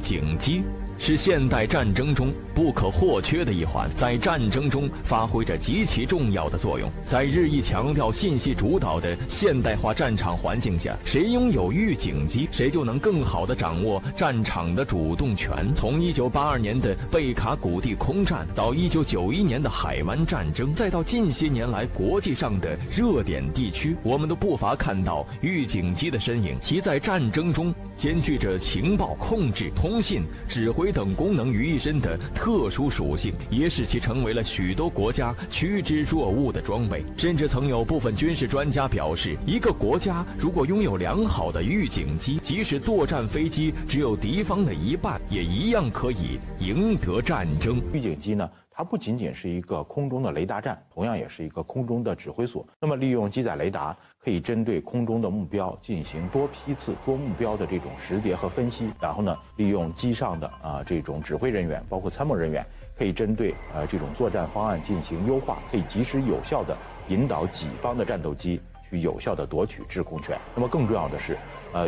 警机是现代战争中不可或缺的一环，在战争中发挥着极其重要的作用。在日益强调信息主导的现代化战场环境下，谁拥有预警机，谁就能更好地掌握战场的主动权。从1982年的贝卡谷地空战，到1991年的海湾战争，再到近些年来国际上的热点地区，我们都不乏看到预警机的身影。其在战争中兼具着情报控制、通信、指挥等功能于一身的特殊属性，也使其成为了许多国家趋之若鹜的装备。甚至曾有部分军事专家表示，一个国家如果拥有良好的预警机，即使作战飞机只有敌方的一半，也一样可以赢得战争。预警机呢，它不仅仅是一个空中的雷达站，同样也是一个空中的指挥所。那么利用机载雷达，可以针对空中的目标进行多批次、多目标的这种识别和分析。然后呢，利用机上的这种指挥人员，包括参谋人员，可以针对这种作战方案进行优化，可以及时有效地引导己方的战斗机去有效地夺取制空权。那么更重要的是，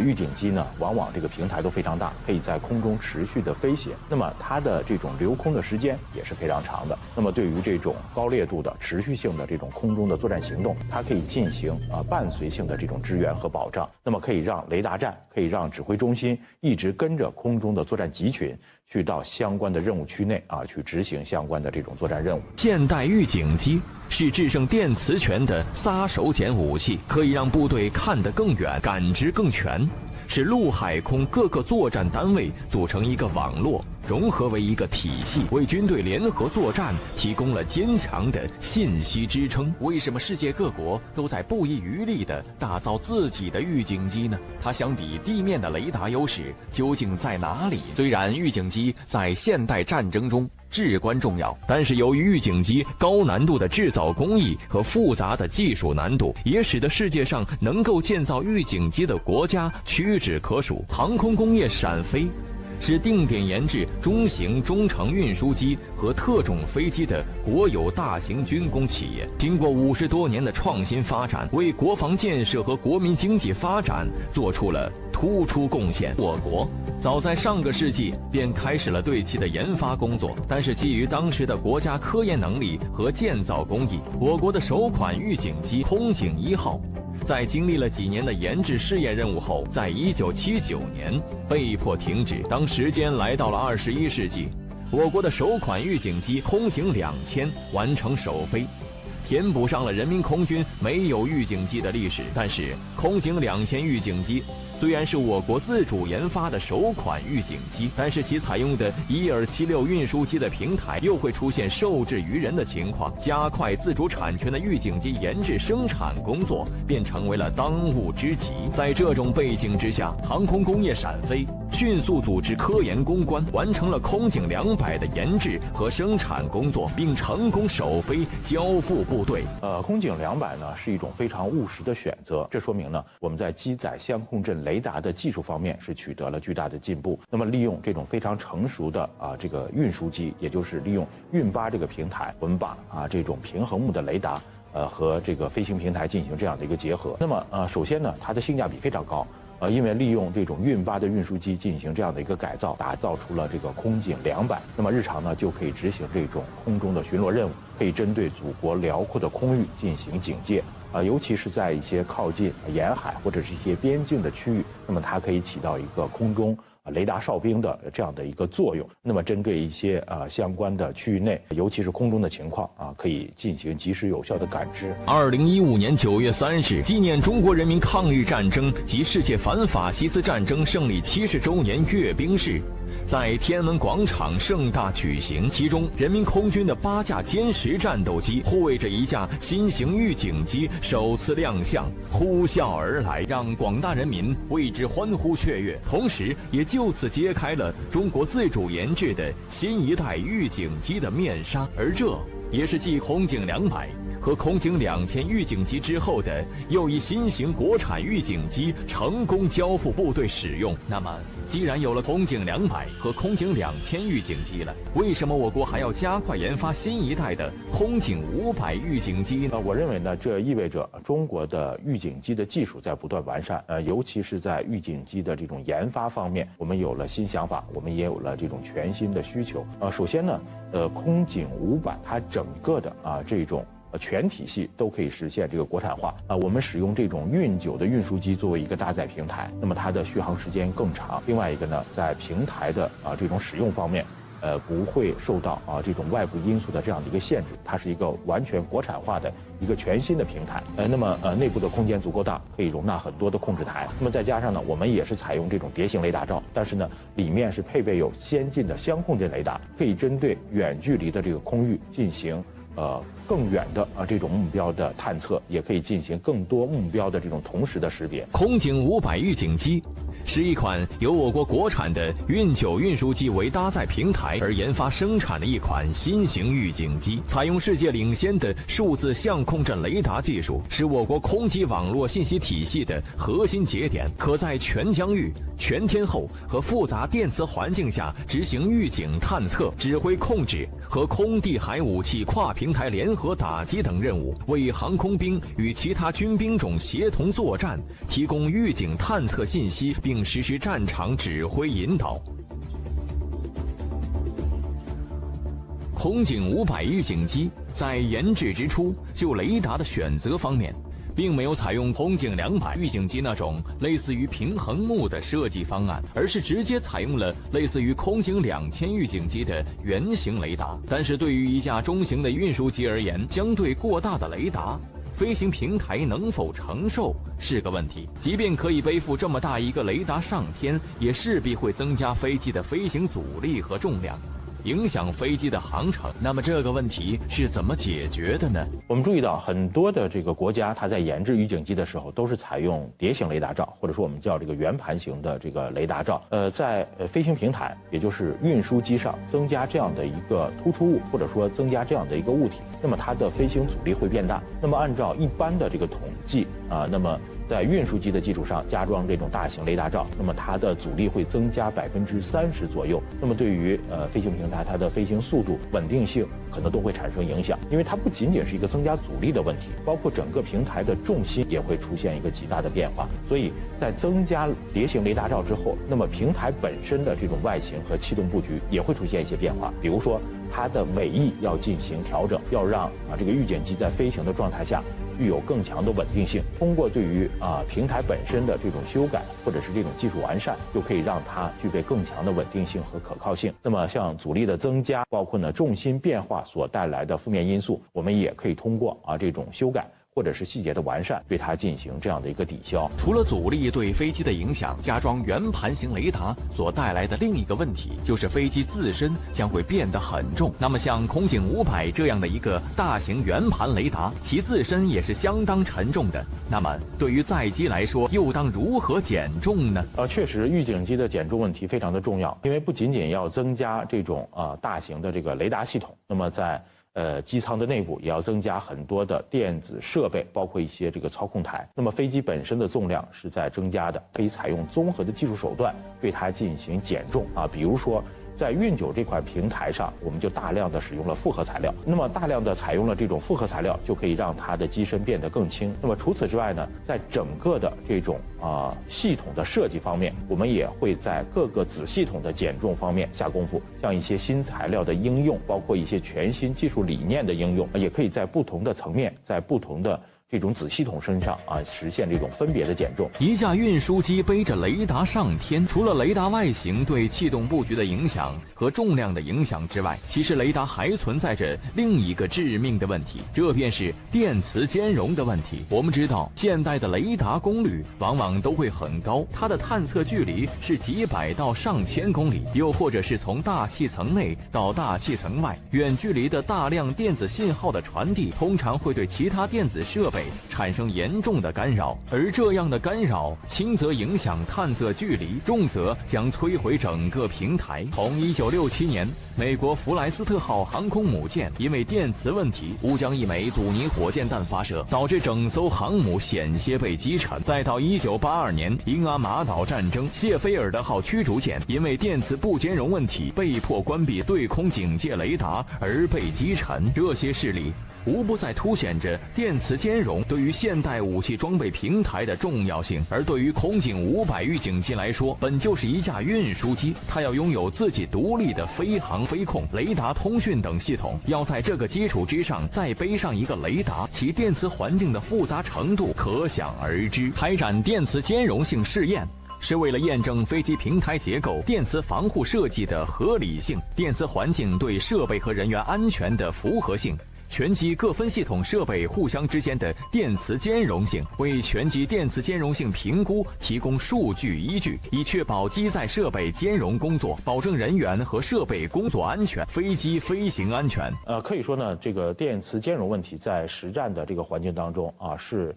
预警机呢，往往这个平台都非常大，可以在空中持续的飞行。那么它的这种留空的时间也是非常长的。那么对于这种高烈度的持续性的这种空中的作战行动，它可以进行伴随性的这种支援和保障。那么可以让雷达站，可以让指挥中心一直跟着空中的作战集群，去到相关的任务区内去执行相关的这种作战任务。现代预警机是制胜电磁权的杀手锏武器，可以让部队看得更远，感知更全，使陆海空各个作战单位组成一个网络，融合为一个体系，为军队联合作战提供了坚强的信息支撑。为什么世界各国都在不遗余力地打造自己的预警机呢？它相比地面的雷达优势究竟在哪里？虽然预警机在现代战争中至关重要，但是由于预警机高难度的制造工艺和复杂的技术难度，也使得世界上能够建造预警机的国家屈指可数。航空工业闪飞是定点研制中型、中程运输机和特种飞机的国有大型军工企业，经过50多年的创新发展，为国防建设和国民经济发展做出了突出贡献。我国早在上个世纪便开始了对其的研发工作，但是基于当时的国家科研能力和建造工艺，我国的首款预警机空警1号在经历了几年的研制试验任务后，在1979年被迫停止。当时间来到了21世纪，我国的首款预警机空警2000完成首飞，填补上了人民空军没有预警机的历史。但是空警2000预警机虽然是我国自主研发的首款预警机，但是其采用的伊尔76运输机的平台又会出现受制于人的情况，加快自主产权的预警机研制生产工作便成为了当务之急。在这种背景之下，航空工业闪飞迅速组织科研攻关，完成了空警200的研制和生产工作，并成功首飞交付部队。空警200呢是一种非常务实的选择，这说明呢我们在机载相控阵雷达的技术方面是取得了巨大的进步。那么利用这种非常成熟的这个运输机，也就是利用运8这个平台，我们把这种平衡木的雷达和这个飞行平台进行这样的一个结合。那么首先呢，它的性价比非常高。因为利用这种运8的运输机进行这样的一个改造，打造出了这个空警200。那么日常呢就可以执行这种空中的巡逻任务，可以针对祖国辽阔的空域进行警戒。尤其是在一些靠近沿海或者是一些边境的区域，那么它可以起到一个空中雷达哨兵的这样的一个作用。那么针对一些相关的区域内，尤其是空中的情况可以进行及时有效的感知。2015年9月3日，纪念中国人民抗日战争及世界反法西斯战争胜利70周年阅兵式在天安门广场盛大举行，其中人民空军的8架歼10战斗机护卫着一架新型预警机首次亮相，呼啸而来，让广大人民为之欢呼雀跃，同时也就此揭开了中国自主研制的新一代预警机的面纱。而这也是继空警200和空警2000预警机之后的又一新型国产预警机成功交付部队使用。那么，既然有了空警200和空警2000预警机了，为什么我国还要加快研发新一代的空警500预警机呢？我认为呢，这意味着中国的预警机的技术在不断完善。尤其是在预警机的这种研发方面，我们有了新想法，我们也有了这种全新的需求。首先呢，空警500它整个的这种全体系都可以实现这个国产化我们使用这种运9的运输机作为一个搭载平台，那么它的续航时间更长。另外一个呢，在平台的这种使用方面，不会受到这种外部因素的这样的一个限制，它是一个完全国产化的一个全新的平台。那么内部的空间足够大，可以容纳很多的控制台。那么再加上呢，我们也是采用这种碟形雷达罩，但是呢，里面是配备有先进的相控阵雷达，可以针对远距离的这个空域进行更远的这种目标的探测，也可以进行更多目标的这种同时的识别。空警500预警机是一款由我国国产的运9运输机为搭载平台而研发生产的一款新型预警机，采用世界领先的数字相控阵雷达技术，是我国空机网络信息体系的核心节点，可在全疆域、全天候和复杂电磁环境下执行预警探测、指挥控制和空地海武器跨平台联合打击等任务，为航空兵与其他军兵种协同作战提供预警探测信息，并实施战场指挥引导。空警500预警机在研制之初，就雷达的选择方面，并没有采用空警200预警机那种类似于平衡木的设计方案，而是直接采用了类似于空警2000预警机的圆形雷达。但是对于一架中型的运输机而言，相对过大的雷达，飞行平台能否承受是个问题。即便可以背负这么大一个雷达上天，也势必会增加飞机的飞行阻力和重量，影响飞机的航程。那么这个问题是怎么解决的呢？我们注意到很多的这个国家，它在研制预警机的时候都是采用碟形雷达罩，或者说我们叫这个圆盘型的这个雷达罩。在飞行平台，也就是运输机上增加这样的一个突出物，或者说增加这样的一个物体，那么它的飞行阻力会变大。那么按照一般的这个统计那么在运输机的基础上加装这种大型雷达罩，那么它的阻力会增加30%左右。那么对于飞行平台它的飞行速度、稳定性可能都会产生影响，因为它不仅仅是一个增加阻力的问题，包括整个平台的重心也会出现一个极大的变化。所以在增加碟形雷达罩之后，那么平台本身的这种外形和气动布局也会出现一些变化，比如说它的尾翼要进行调整，要让这个预警机在飞行的状态下具有更强的稳定性。通过对于平台本身的这种修改或者是这种技术完善，就可以让它具备更强的稳定性和可靠性。那么像阻力的增加，包括呢重心变化所带来的负面因素，我们也可以通过这种修改或者是细节的完善，对它进行这样的一个抵消。除了阻力对飞机的影响，加装圆盘型雷达所带来的另一个问题，就是飞机自身将会变得很重。那么像空警500这样的一个大型圆盘雷达，其自身也是相当沉重的。那么对于载机来说，又当如何减重呢？确实，预警机的减重问题非常的重要，因为不仅仅要增加这种大型的这个雷达系统，那么在机舱的内部也要增加很多的电子设备，包括一些这个操控台。那么飞机本身的重量是在增加的，可以采用综合的技术手段对它进行减重比如说在运9这块平台上，我们就大量的使用了复合材料。那么大量的采用了这种复合材料，就可以让它的机身变得更轻。那么除此之外呢，在整个的这种系统的设计方面，我们也会在各个子系统的减重方面下功夫。像一些新材料的应用，包括一些全新技术理念的应用，也可以在不同的层面，在不同的这种子系统身上实现这种分别的减重。一架运输机背着雷达上天，除了雷达外形对气动布局的影响和重量的影响之外，其实雷达还存在着另一个致命的问题，这便是电磁兼容的问题。我们知道，现代的雷达功率往往都会很高，它的探测距离是几百到上千公里，又或者是从大气层内到大气层外，远距离的大量电子信号的传递，通常会对其他电子设备备产生严重的干扰，而这样的干扰轻则影响探测距离，重则将摧毁整个平台。从1967年美国弗莱斯特号航空母舰因为电磁问题误将一枚阻尼火箭弹发射，导致整艘航母险些被击沉。再到1982年英阿马岛战争，谢菲尔德号驱逐舰因为电磁不兼容问题被迫关闭对空警戒雷达而被击沉。这些事例无不在凸显着电磁兼容对于现代武器装备平台的重要性。而对于空警500预警机来说，本就是一架运输机，它要拥有自己独立的飞航、飞控、雷达通讯等系统，要在这个基础之上再背上一个雷达，其电磁环境的复杂程度可想而知。开展电磁兼容性试验是为了验证飞机平台结构、电磁防护设计的合理性、电磁环境对设备和人员安全的符合性、全机各分系统设备互相之间的电磁兼容性，为全机电磁兼容性评估提供数据依据，以确保机载设备兼容工作，保证人员和设备工作安全、飞机飞行安全。可以说呢，这个电磁兼容问题在实战的这个环境当中是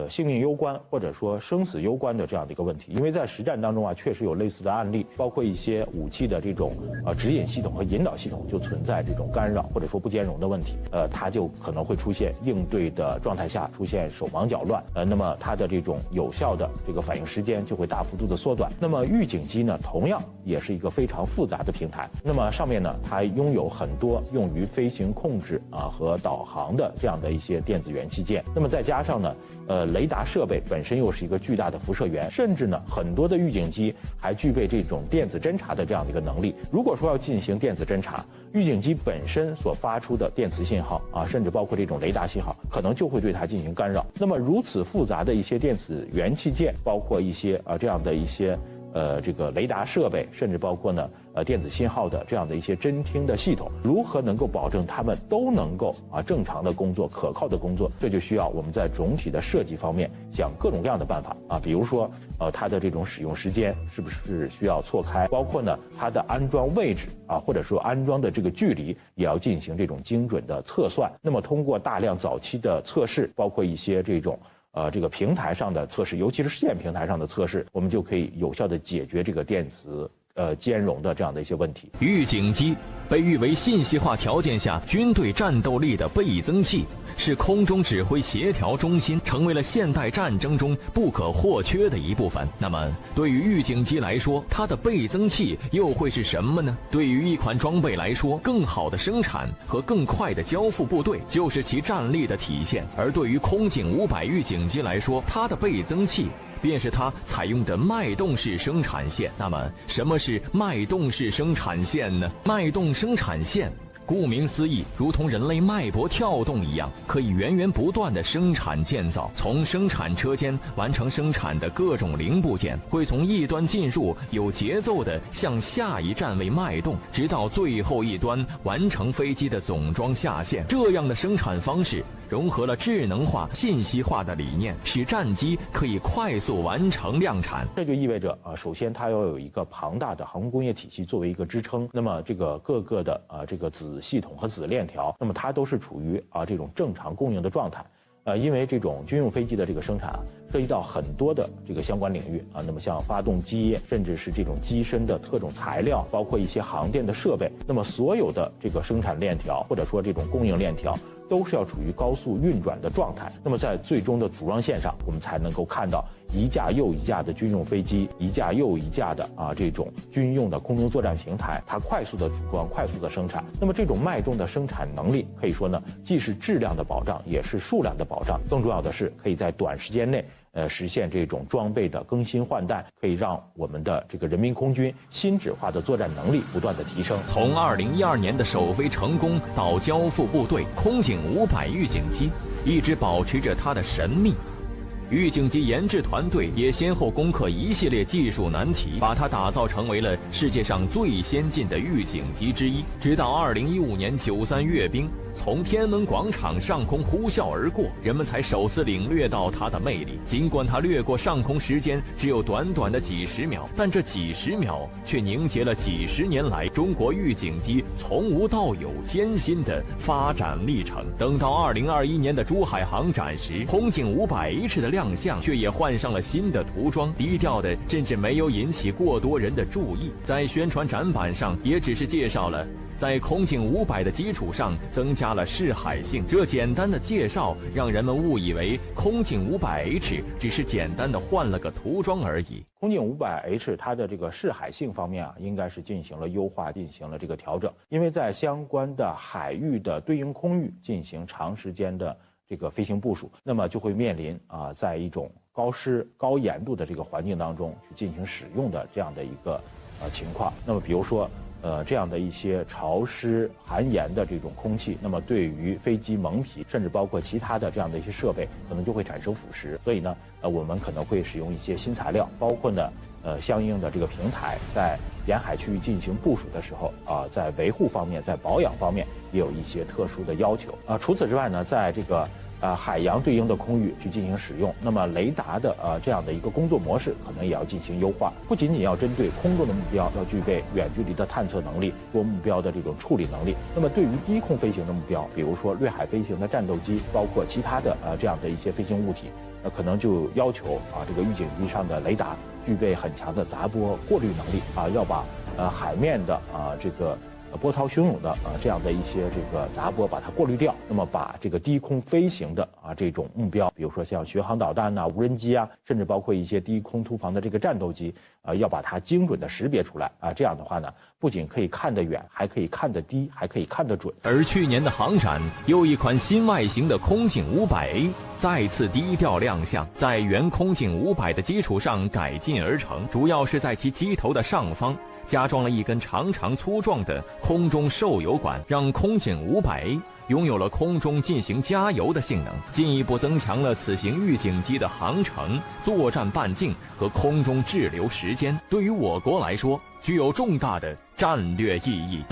性命攸关或者说生死攸关的这样的一个问题。因为在实战当中确实有类似的案例，包括一些武器的这种指引系统和引导系统就存在这种干扰或者说不兼容的问题，它就可能会出现应对的状态下出现手忙脚乱，那么它的这种有效的这个反应时间就会大幅度的缩短。那么预警机呢，同样也是一个非常复杂的平台，那么上面呢，它拥有很多用于飞行控制和导航的这样的一些电子元器件，那么再加上呢雷达设备本身又是一个巨大的辐射源，甚至呢很多的预警机还具备这种电子侦察的这样的一个能力。如果说要进行电子侦察，预警机本身所发出的电磁信号甚至包括这种雷达信号，可能就会对它进行干扰。那么如此复杂的一些电子元器件，包括一些这样的一些这个雷达设备，甚至包括呢电子信号的这样的一些侦听的系统，如何能够保证它们都能够正常的工作、可靠的工作？这就需要我们在总体的设计方面想各种各样的办法比如说它的这种使用时间是不是需要错开，包括呢它的安装位置或者说安装的这个距离也要进行这种精准的测算。那么通过大量早期的测试，包括一些这种这个平台上的测试，尤其是试验平台上的测试，我们就可以有效地解决这个电磁兼容的这样的一些问题。预警机被誉为信息化条件下军队战斗力的倍增器，是空中指挥协调中心，成为了现代战争中不可或缺的一部分。那么对于预警机来说，它的倍增器又会是什么呢？对于一款装备来说，更好的生产和更快的交付部队就是其战力的体现。而对于空警500预警机来说，它的倍增器便是它采用的脉动式生产线。那么什么是脉动式生产线呢？脉动生产线顾名思义，如同人类脉搏跳动一样，可以源源不断的生产建造，从生产车间完成生产的各种零部件，会从一端进入，有节奏的向下一站位脉动，直到最后一端完成飞机的总装下线。这样的生产方式融合了智能化、信息化的理念，使战机可以快速完成量产。这就意味着首先它要有一个庞大的航空工业体系作为一个支撑，那么这个各个的这个子系统和子链条，那么它都是处于这种正常供应的状态。因为这种军用飞机的这个生产涉及到很多的这个相关领域那么像发动机，甚至是这种机身的特种材料，包括一些航电的设备，那么所有的这个生产链条或者说这种供应链条都是要处于高速运转的状态。那么在最终的组装线上，我们才能够看到一架又一架的军用飞机，一架又一架的这种军用的空中作战平台，它快速的组装、快速的生产。那么这种脉动的生产能力，可以说呢，既是质量的保障，也是数量的保障。更重要的是，可以在短时间内实现这种装备的更新换代，可以让我们的这个人民空军新质化的作战能力不断的提升。从2012年的首飞成功到交付部队，空警500预警机一直保持着它的神秘。预警机研制团队也先后攻克一系列技术难题，把它打造成为了世界上最先进的预警机之一。直到2015年93阅兵，从天安门广场上空呼啸而过，人们才首次领略到它的魅力。尽管它掠过上空时间只有短短的几十秒，但这几十秒却凝结了几十年来中国预警机从无到有艰辛的发展历程。等到2021年的珠海航展时，空警 500H 的亮相却也换上了新的涂装，低调的甚至没有引起过多人的注意。在宣传展板上也只是介绍了在空警500的基础上增加了视海性，这简单的介绍让人们误以为空警 500H 只是简单的换了个涂装而已。空警 500H 它的这个视海性方面应该是进行了优化，进行了这个调整，因为在相关的海域的对应空域进行长时间的这个飞行部署，那么就会面临在一种高湿高盐度的这个环境当中去进行使用的这样的一个情况。那么比如说这样的一些潮湿含盐的这种空气，那么对于飞机蒙皮甚至包括其他的这样的一些设备可能就会产生腐蚀，所以呢我们可能会使用一些新材料，包括呢相应的这个平台在沿海区域进行部署的时候在维护方面在保养方面也有一些特殊的要求除此之外呢，在这个海洋对应的空域去进行使用，那么雷达的这样的一个工作模式可能也要进行优化，不仅仅要针对空中的目标要具备远距离的探测能力，多目标的这种处理能力，那么对于低空飞行的目标，比如说掠海飞行的战斗机，包括其他的这样的一些飞行物体，可能就要求这个预警机上的雷达具备很强的杂波过滤能力要把海面的这个波涛汹涌的这样的一些这个杂波把它过滤掉，那么把这个低空飞行的这种目标，比如说像巡航导弹无人机甚至包括一些低空突防的这个战斗机要把它精准的识别出来这样的话呢，不仅可以看得远，还可以看得低，还可以看得准。而去年的航展，又一款新外形的空警 500A 再次低调亮相，在原空警500的基础上改进而成，主要是在其机头的上方加装了一根长长粗壮的空中受油管，让空警 500A 拥有了空中进行加油的性能，进一步增强了此型预警机的航程、作战半径和空中滞留时间，对于我国来说具有重大的战略意义。